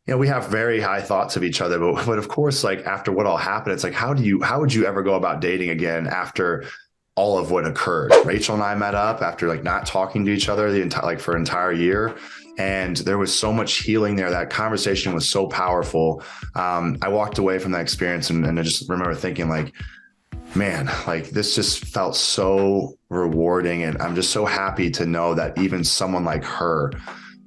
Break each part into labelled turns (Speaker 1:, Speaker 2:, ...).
Speaker 1: we have very high thoughts of each other, but of course, like after what all happened, it's like, how would you ever go about dating again after all of what occurred? Rachel and I met up after like not talking to each other the entire, like for an entire year. And there was so much healing there. That conversation was so powerful. I walked away from that experience and I just remember thinking like, man, like this just felt so rewarding. And I'm just so happy to know that even someone like her,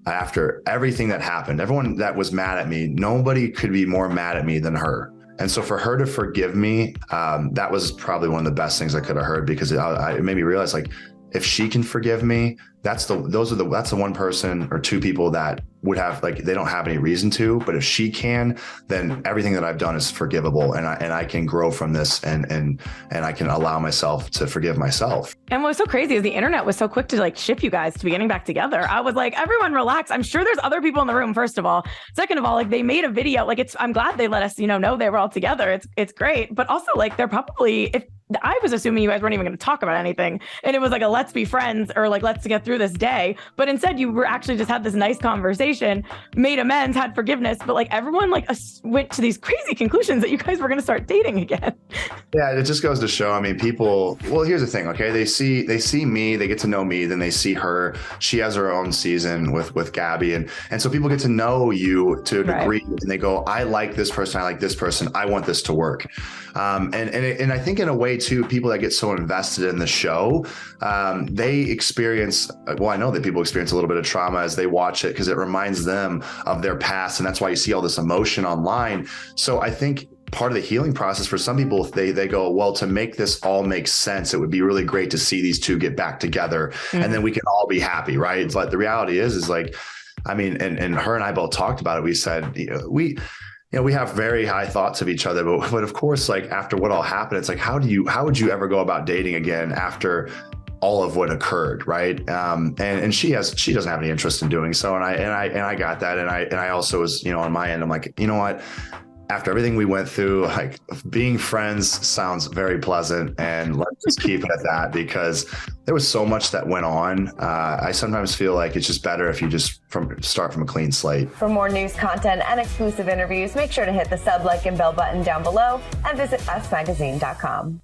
Speaker 1: after everything that happened, everyone that was mad at me, nobody could be more mad at me than her. And so for her to forgive me, that was probably one of the best things I could have heard, because it made me realize, like, if she can forgive me, that's the one person or two people that would have, like, they don't have any reason to, but if she can, then everything that I've done is forgivable, and I can grow from this, and I can allow myself to forgive myself.
Speaker 2: And what's so crazy is the internet was so quick to like ship you guys to be getting back together. I was like, everyone relax. I'm sure there's other people in the room, first of all. Second of all, like they made a video, like I'm glad they let us, know they were all together. It's great. But also like they're probably, if I was assuming you guys weren't even going to talk about anything, and it was like a let's be friends or like let's get through this day, but instead you were actually just had this nice conversation, made amends, had forgiveness, but like everyone like went to these crazy conclusions that you guys were going to start dating again.
Speaker 1: Yeah, it just goes to show, I mean, people, well, here's the thing, okay? They see me, they get to know me, then they see her. She has her own season with Gabby. And so people get to know you to a degree, and they go, I like this person, I like this person, I want this to work. And I think in a way too, people that get so invested in the show, they experience, well, I know that people experience a little bit of trauma as they watch it, because it reminds them of their past. And that's why you see all this emotion online. So I think part of the healing process for some people, they go, well, to make this all make sense, it would be really great to see these two get back together, and then we can all be happy, right? It's like, the reality is like, I mean, and her and I both talked about it. We said, we have very high thoughts of each other, but of course, like after what all happened, it's like, how would you ever go about dating again after all of what occurred, right? And she doesn't have any interest in doing so, and I got that, and I also was, on my end, I'm like, you know what? After everything we went through, like, being friends sounds very pleasant, and let's just keep it at that, because there was so much that went on. I sometimes feel like it's just better if you just start from a clean slate.
Speaker 3: For more news, content, and exclusive interviews, make sure to hit the sub, like, and bell button down below, and visit usmagazine.com.